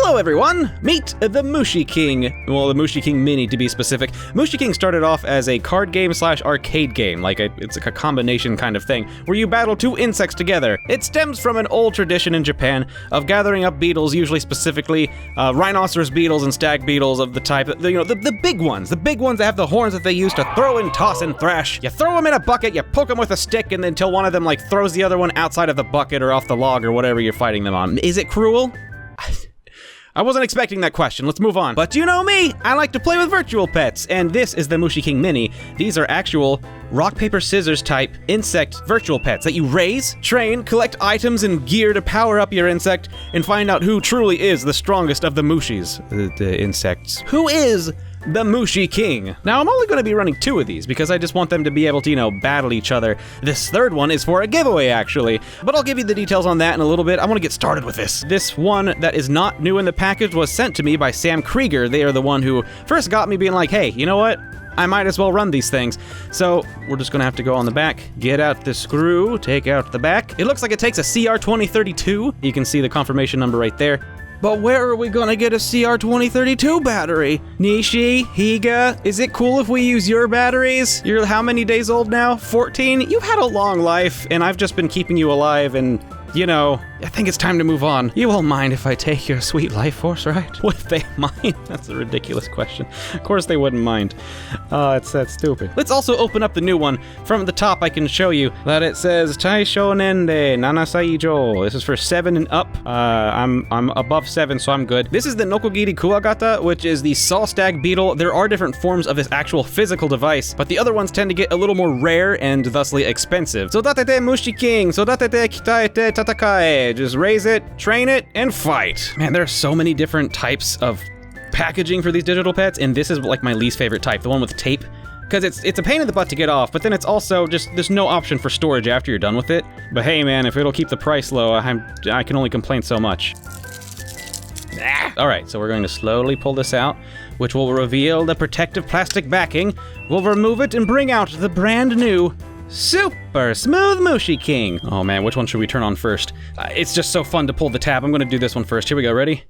Hello everyone! Meet the Mushiking. Well, the Mushiking Mini to be specific. Mushiking started off as a card game slash arcade game, it's like a combination kind of thing, where you battle two insects together. It stems from an old tradition in Japan of gathering up beetles, usually specifically rhinoceros beetles and stag beetles of the type, the big ones that have the horns that they use to throw and toss and thrash. You throw them in a bucket, you poke them with a stick, and then until one of them throws the other one outside of the bucket or off the log or whatever you're fighting them on. Is it cruel? I wasn't expecting that question, let's move on. But you know me, I like to play with virtual pets, and this is the Mushiking Mini. These are actual rock, paper, scissors type insect virtual pets that you raise, train, collect items and gear to power up your insect, and find out who truly is the strongest of the Mushis, the insects. Who is the Mushiking? Now, I'm only going to be running 2 of these because I just want them to be able to, battle each other. This third one is for a giveaway, actually, but I'll give you the details on that in a little bit. I want to get started with this. This one that is not new in the package was sent to me by Sam Krieger. They are the one who first got me being like, hey, you know what? I might as well run these things. So we're just gonna have to go on the back, get out the screw, take out the back. It looks like it takes a CR2032. You can see the confirmation number right there. But where are we gonna get a CR2032 battery? Nishi, Higa, is it cool if we use your batteries? You're how many days old now? 14? You've had a long life, and I've just been keeping you alive, and I think it's time to move on. You won't mind if I take your sweet life force, right? Would they mind? That's a ridiculous question. Of course they wouldn't mind. It's that stupid. Let's also open up the new one. From the top, I can show you that it says Taisho Nende Nanasaijo. This is for 7 and up. I'm above 7, so I'm good. This is the Nokogiri Kuwagata, which is the saw stag beetle. There are different forms of this actual physical device, but the other ones tend to get a little more rare and thusly expensive. Sodatete Mushiking, Sodatete Kitaete Tatakae. Just raise it, train it, and fight. Man, there are so many different types of packaging for these digital pets, and this is my least favorite type, the one with tape. Because it's a pain in the butt to get off, but then it's also just, there's no option for storage after you're done with it. But hey man, if it'll keep the price low, I can only complain so much. Alright, so we're going to slowly pull this out, which will reveal the protective plastic backing. We'll remove it and bring out the brand new Super Smooth Mushiking. Oh man, which one should we turn on first? It's just so fun to pull the tab. I'm gonna do this one first. Here we go, ready?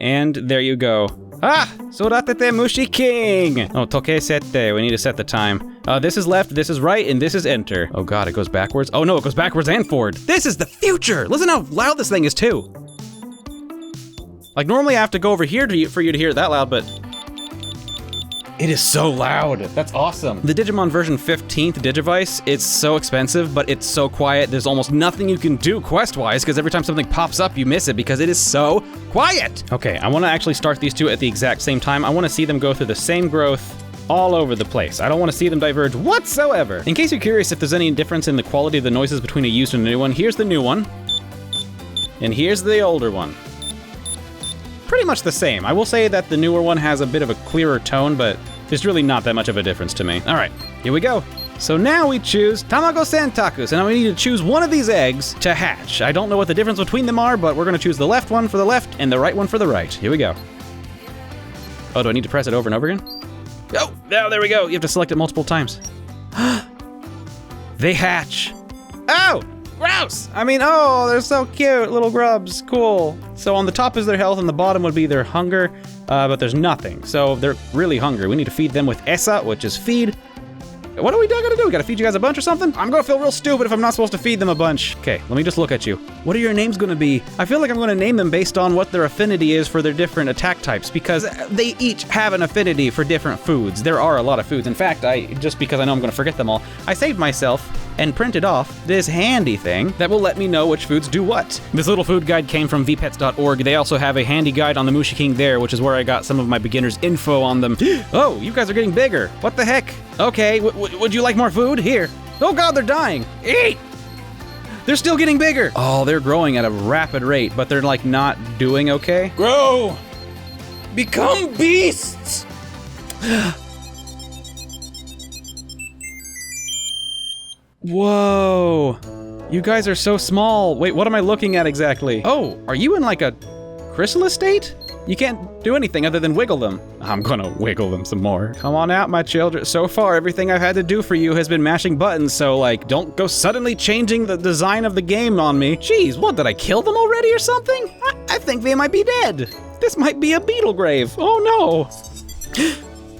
And there you go. Sodatete Mushiking! Oh, toke sette. We need to set the time. This is left, this is right, and this is enter. Oh god, it goes backwards. Oh no, it goes backwards and forward. This is the future! Listen how loud this thing is too. Normally I have to go over here for you to hear it that loud, but it is so loud. That's awesome. The Digimon version 15th Digivice, it's so expensive, but it's so quiet. There's almost nothing you can do quest-wise, because every time something pops up, you miss it because it is so quiet. Okay, I want to actually start these two at the exact same time. I want to see them go through the same growth all over the place. I don't want to see them diverge whatsoever. In case you're curious if there's any difference in the quality of the noises between a used and a new one, here's the new one, and here's the older one. Pretty much the same. I will say that the newer one has a bit of a clearer tone, but there's really not that much of a difference to me. All right, here we go. So now we choose Tamago Santaku, so now we need to choose one of these eggs to hatch. I don't know what the difference between them are, but we're gonna choose the left one for the left and the right one for the right. Here we go. Oh, do I need to press it over and over again? Oh, there we go. You have to select it multiple times. They hatch. Oh! Gross! Oh, they're so cute, little grubs, cool. So on the top is their health, and the bottom would be their hunger, but there's nothing. So they're really hungry. We need to feed them with esa, which is feed. What do we gotta do? We gotta feed you guys a bunch or something? I'm gonna feel real stupid if I'm not supposed to feed them a bunch. Okay, let me just look at you. What are your names gonna be? I feel like I'm gonna name them based on what their affinity is for their different attack types, because they each have an affinity for different foods. There are a lot of foods. In fact, just because I know I'm gonna forget them all, I saved myself and printed off this handy thing that will let me know which foods do what. This little food guide came from vpets.org. They also have a handy guide on the Mushiking there, which is where I got some of my beginner's info on them. Oh, you guys are getting bigger. What the heck? Okay, would you like more food? Here. Oh god, they're dying. Eat! They're still getting bigger. Oh, they're growing at a rapid rate, but they're not doing okay. Grow! Become beasts! Whoa. You guys are so small. Wait, what am I looking at exactly? Oh, are you in a chrysalis state? You can't do anything other than wiggle them. I'm gonna wiggle them some more. Come on out, my children. So far, everything I've had to do for you has been mashing buttons, so like, don't go suddenly changing the design of the game on me. Jeez, what, did I kill them already or something? I think they might be dead. This might be a beetle grave. Oh no.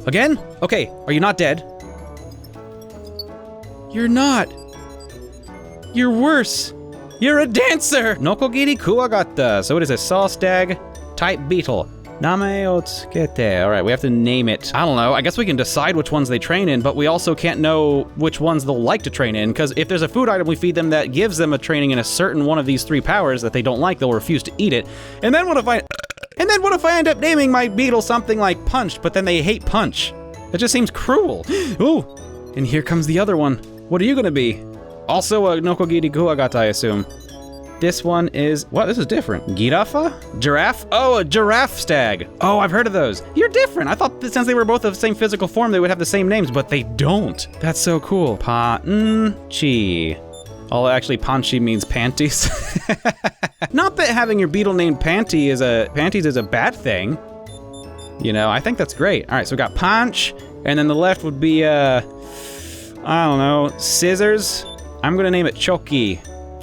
Again? Okay, are you not dead? You're not. You're worse. You're a dancer. Nokogiri kuwagata. So it is a saw stag type beetle. Name o tsukete. All right, we have to name it. I don't know. I guess we can decide which ones they train in, but we also can't know which ones they'll like to train in, because if there's a food item we feed them that gives them a training in a certain one of these 3 powers that they don't like, they'll refuse to eat it. And then what if I end up naming my beetle something like Punch, but then they hate Punch? That just seems cruel. Ooh, and here comes the other one. What are you gonna be? Also a Nokogiri kuwagata, I assume. This one is, what, this is different. Girafa? Giraffe? Oh, a giraffe stag. Oh, I've heard of those. You're different. I thought that since they were both of the same physical form, they would have the same names, but they don't. That's so cool. Panchi. Oh, actually, Panchi means panties. Not that having your beetle named panties is a bad thing. You know, I think that's great. All right, so we got Punch, and then the left would be, I don't know, Scissors. I'm gonna name it Choki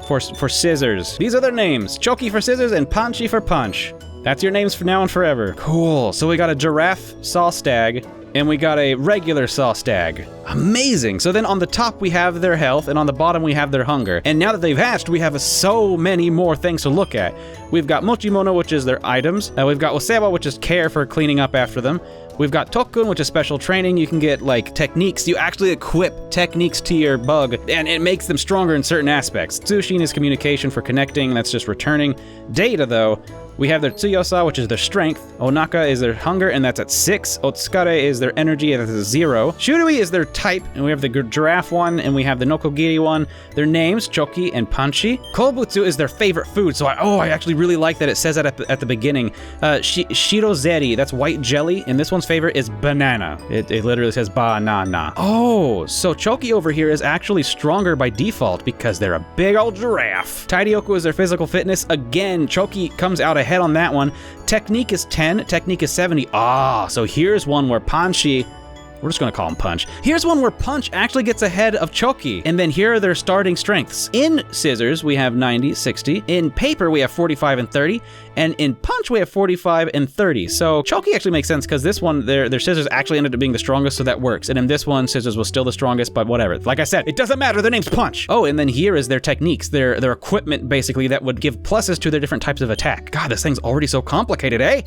for scissors. These are their names. Choki for scissors and Panchi for punch. That's your names for now and forever. Cool, so we got a giraffe saw stag, and we got a regular saw stag. Amazing. So then on the top we have their health, and on the bottom we have their hunger. And now that they've hatched, we have so many more things to look at. We've got Mochimono, which is their items. We've got Osewa, which is care for cleaning up after them. We've got Tokkun, which is special training. You can get, like, techniques. You actually equip techniques to your bug, and it makes them stronger in certain aspects. Tsushin is communication for connecting. That's just returning. Data, though, we have their Tsuyosa, which is their strength. Onaka is their hunger, and that's at 6. Otsukare is their energy, and that's at 0. Shurui is their type, and we have the giraffe one, and we have the Nokogiri one. Their names, Choki and Panchi. Kobutsu is their favorite food, so I actually really like that it says that at the beginning. Shirozeri, that's white jelly, and this one's favorite is banana. It literally says banana. Oh, so Choki over here is actually stronger by default because they're a big old giraffe. Tairyoku is their physical fitness. Again, Choki comes out ahead on that one. Technique is 10, technique is 70. Ah, so here's one where Panchi, we're just gonna call him Punch. Here's one where Punch actually gets ahead of Choki. And then here are their starting strengths. In scissors, we have 90, 60. In paper, we have 45 and 30. And in Punch, we have 45 and 30. So Choki actually makes sense because this one, their scissors actually ended up being the strongest, so that works. And in this one, scissors was still the strongest, but whatever. Like I said, it doesn't matter, their name's Punch. Oh, and then here is their techniques, their equipment, basically, that would give pluses to their different types of attack. God, this thing's already so complicated, eh?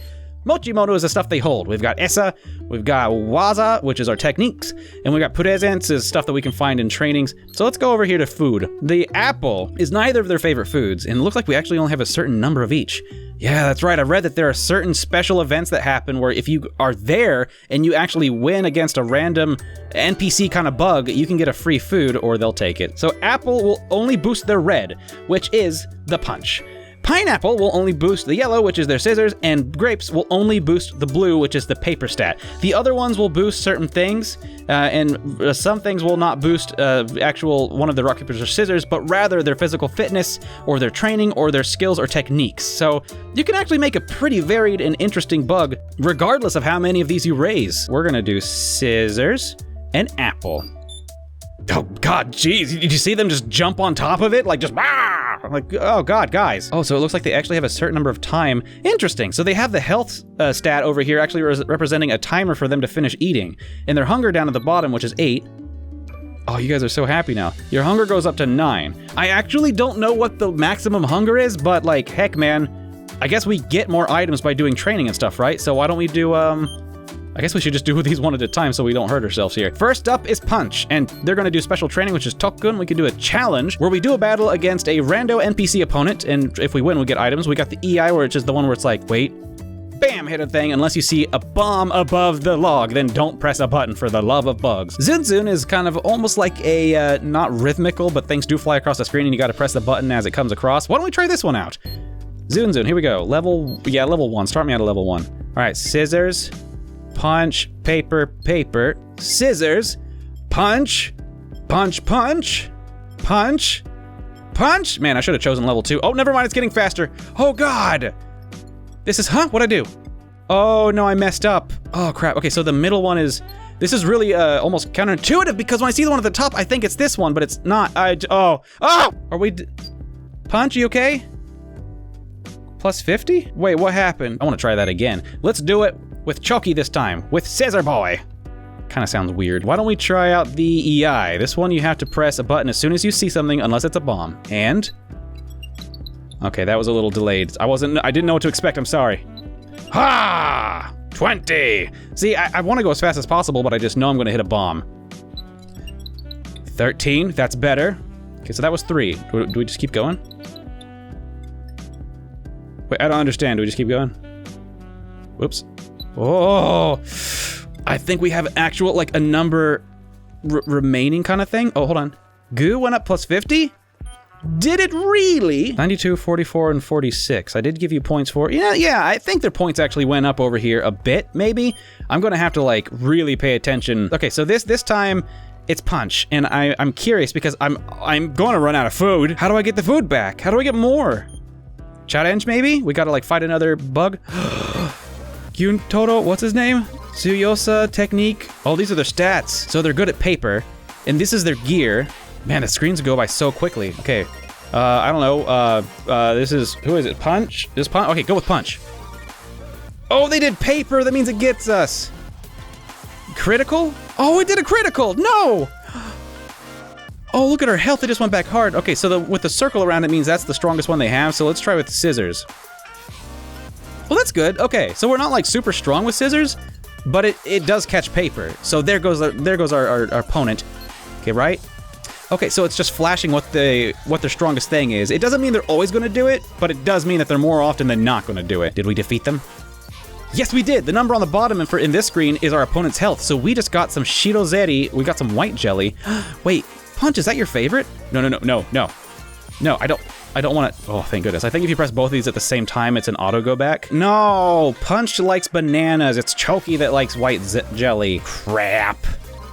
Mochimono is the stuff they hold. We've got Essa, we've got Waza, which is our techniques, and we've got Presents, is stuff that we can find in trainings. So let's go over here to food. The apple is neither of their favorite foods, and it looks like we actually only have a certain number of each. Yeah, that's right. I read that there are certain special events that happen where if you are there and you actually win against a random NPC kind of bug, you can get a free food or they'll take it. So apple will only boost their red, which is the punch. Pineapple will only boost the yellow, which is their scissors, and grapes will only boost the blue, which is the paper stat. The other ones will boost certain things, and some things will not boost one of the rock, paper, or scissors, but rather their physical fitness, or their training, or their skills or techniques. So you can actually make a pretty varied and interesting bug, regardless of how many of these you raise. We're gonna do scissors and apple. Oh God, jeez, did you see them just jump on top of it? Like just, like, oh God, guys. Oh, so it looks like they actually have a certain number of time. Interesting, so they have the health stat over here actually representing a timer for them to finish eating. And their hunger down at the bottom, which is 8. Oh, you guys are so happy now. Your hunger goes up to 9. I actually don't know what the maximum hunger is, but like, heck man, I guess we get more items by doing training and stuff, right? So why don't we do, I guess we should just do these one at a time so we don't hurt ourselves here. First up is Punch, and they're gonna do special training, which is Tokkun. We can do a challenge where we do a battle against a rando NPC opponent, and if we win, we get items. We got the EI, which is the one where it's like, wait, bam, hit a thing. Unless you see a bomb above the log, then don't press a button for the love of bugs. Zun is kind of almost like a, not rhythmical, but things do fly across the screen and you gotta press the button as it comes across. Why don't we try this one out? Zun, here we go. Level 1. Start me out at level 1. All right, scissors. Punch, paper, paper, scissors, punch, punch, punch, punch, punch. Man, I should have chosen level 2. Oh, never mind, it's getting faster. Oh God. This is, huh? What'd I do? Oh, no, I messed up. Oh, crap. Okay, so the middle one is, this is really almost counterintuitive because when I see the one at the top, I think it's this one, but it's not. Oh! Are we, Punch, you okay? Plus 50? Wait, what happened? I want to try that again. Let's do it with Choki this time, with Scissor Boy. Kind of sounds weird. Why don't we try out the EI? This one you have to press a button as soon as you see something, unless it's a bomb. And? Okay, that was a little delayed. I didn't know what to expect, I'm sorry. Ha! 20! See, I want to go as fast as possible, but I just know I'm gonna hit a bomb. 13, that's better. Okay, so that was 3. Do we just keep going? Wait, I don't understand. Do we just keep going? Whoops. Oh! I think we have actual, like, a number remaining kind of thing. Oh, hold on. Goo went up plus 50? Did it really? 92, 44, and 46. I did give you points for... Yeah, I think their points actually went up over here a bit, maybe. I'm gonna have to, like, really pay attention. Okay, so this time, it's Punch, and I'm curious because I'm gonna run out of food. How do I get the food back? How do I get more? Challenge, maybe? We gotta, like, fight another bug? Gyuntoro, what's his name? Tsuyosa technique. Oh, these are their stats. So they're good at paper, and this is their gear. Man, the screens go by so quickly. Okay, I don't know. This is, who is it? Punch? This Punch? Okay, go with Punch. Oh, they did paper. That means it gets us. Critical? Oh, it did a critical. No. Oh, look at her health. It just went back hard. Okay, so with the circle around it means that's the strongest one they have. So let's try with scissors. Well, that's good. Okay, so we're not like super strong with scissors, but it does catch paper. So there goes our opponent. Okay, right? Okay, so it's just flashing what their strongest thing is. It doesn't mean they're always going to do it, but it does mean that they're more often than not going to do it. Did we defeat them? Yes, we did. The number on the bottom in this screen is our opponent's health. So we just got some Shirozeri. We got some white jelly. Wait, Punch, is that your favorite? No, I don't want to. Oh, thank goodness. I think if you press both of these at the same time, it's an auto go back. No, Punch likes bananas. It's Choki that likes white jelly. Crap.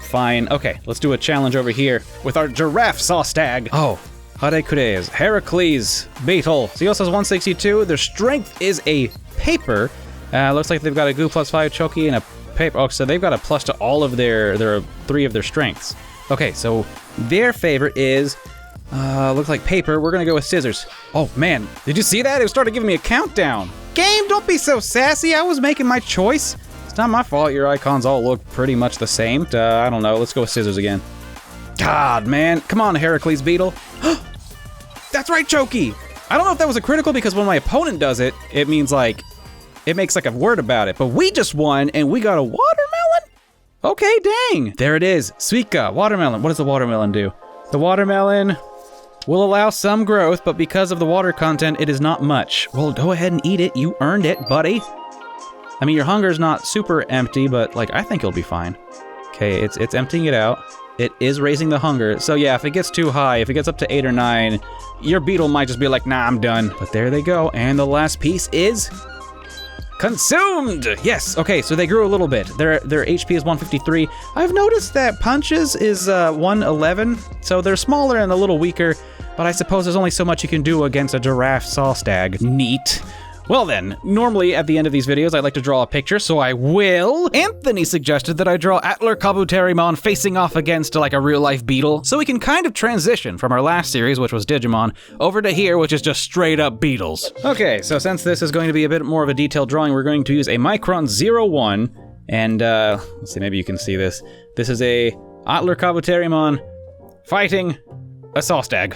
Fine. Okay, let's do a challenge over here with our giraffe saw stag. Oh, Harekures, Heracles, Beetle. So he also has 162. Their strength is a paper. Looks like they've got a goo plus 5 Choki and a paper. Oh, so they've got a plus to all of their 3 of their strengths. Okay, so their favorite is, looks like paper. We're gonna go with scissors. Oh man, did you see that? It started giving me a countdown. Game, don't be so sassy. I was making my choice. It's not my fault your icons all look pretty much the same. I don't know, let's go with scissors again. God, man. Come on, Heracles Beetle. That's right, Choki. I don't know if that was a critical because when my opponent does it, it means like, it makes like a word about it. But we just won and we got a watermelon? Okay, dang. There it is, Suika, watermelon. What does the watermelon do? The watermelon will allow some growth, but because of the water content, it is not much. Well, go ahead and eat it. You earned it, buddy. I mean, your hunger's not super empty, but like, I think you'll be fine. Okay, it's emptying it out. It is raising the hunger. So yeah, if it gets too high, if it gets up to 8 or 9, your beetle might just be like, nah, I'm done. But there they go. And the last piece is consumed. Yes. Okay, so they grew a little bit. Their HP is 153. I've noticed that Punch's is 111, so they're smaller and a little weaker, but I suppose there's only so much you can do against a giraffe saw stag. Neat. Well then, normally at the end of these videos, I'd like to draw a picture, so I will. Anthony suggested that I draw Atler Kabuterimon facing off against like a real-life beetle, so we can kind of transition from our last series, which was Digimon, over to here, which is just straight-up Beetles. Okay, so since this is going to be a bit more of a detailed drawing, we're going to use a Micron 01, and let's see, maybe you can see this. This is a Atler Kabuterimon fighting a saw stag.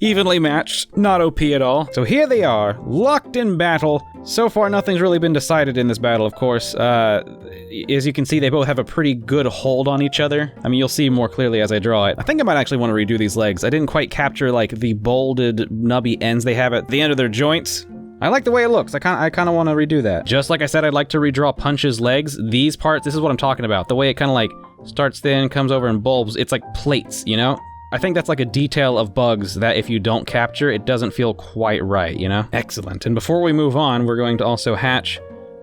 Evenly matched, not OP at all. So here they are, locked in battle. So far, nothing's really been decided in this battle, of course. As you can see, they both have a pretty good hold on each other. I mean, you'll see more clearly as I draw it. I think I might actually want to redo these legs. I didn't quite capture, like, the bolded, nubby ends they have at the end of their joints. I like the way it looks. I kind of want to redo that. Just like I said, I'd like to redraw Punch's legs. These parts, this is what I'm talking about. The way it kind of, like, starts thin, comes over and bulbs. It's like plates, you know? I think that's like a detail of bugs that if you don't capture, it doesn't feel quite right, you know? Excellent. And before we move on, we're going to also hatch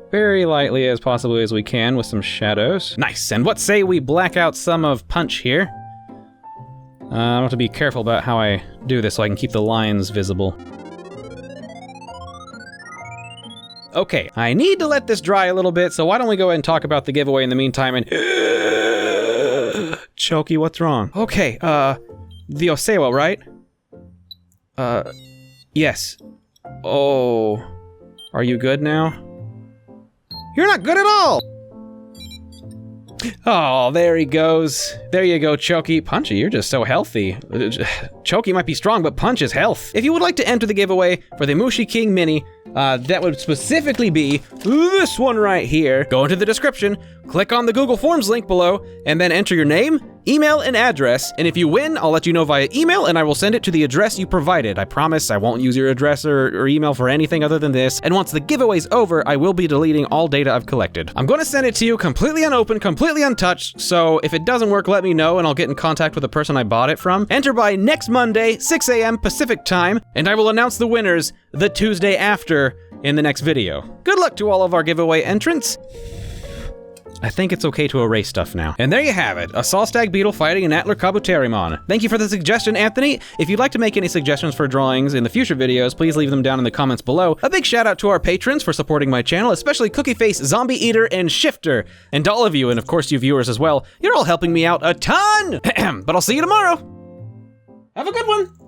very lightly as possibly as we can with some shadows. Nice. And what say we black out some of Punch here? I have to be careful about how I do this so I can keep the lines visible. Okay, I need to let this dry a little bit, so why don't we go ahead and talk about the giveaway in the meantime and... Choky, what's wrong? Okay, the Osewa, right? Yes. Oh, are you good now? You're not good at all! Oh, there he goes. There you go, Choky. Punchy, you're just so healthy. Choky might be strong, but Punch is health. If you would like to enter the giveaway for the Mushiking Mini, that would specifically be this one right here. Go into the description, click on the Google Forms link below, and then enter your name, email, and address. And if you win, I'll let you know via email, and I will send it to the address you provided. I promise I won't use your address or email for anything other than this. And once the giveaway's over, I will be deleting all data I've collected. I'm going to send it to you completely unopened, completely untouched, so if it doesn't work, let me know, and I'll get in contact with the person I bought it from. Enter by next Monday, 6 a.m. Pacific time, and I will announce the winners the Tuesday after in the next video. Good luck to all of our giveaway entrants. I think it's okay to erase stuff now. And there you have it, a Solstag beetle fighting an Antler Kabuterimon. Thank you for the suggestion, Anthony. If you'd like to make any suggestions for drawings in the future videos, please leave them down in the comments below. A big shout out to our patrons for supporting my channel, especially Cookie Face, Zombie Eater, and Shifter. And to all of you, and of course you viewers as well, you're all helping me out a ton! But I'll see you tomorrow. Have a good one!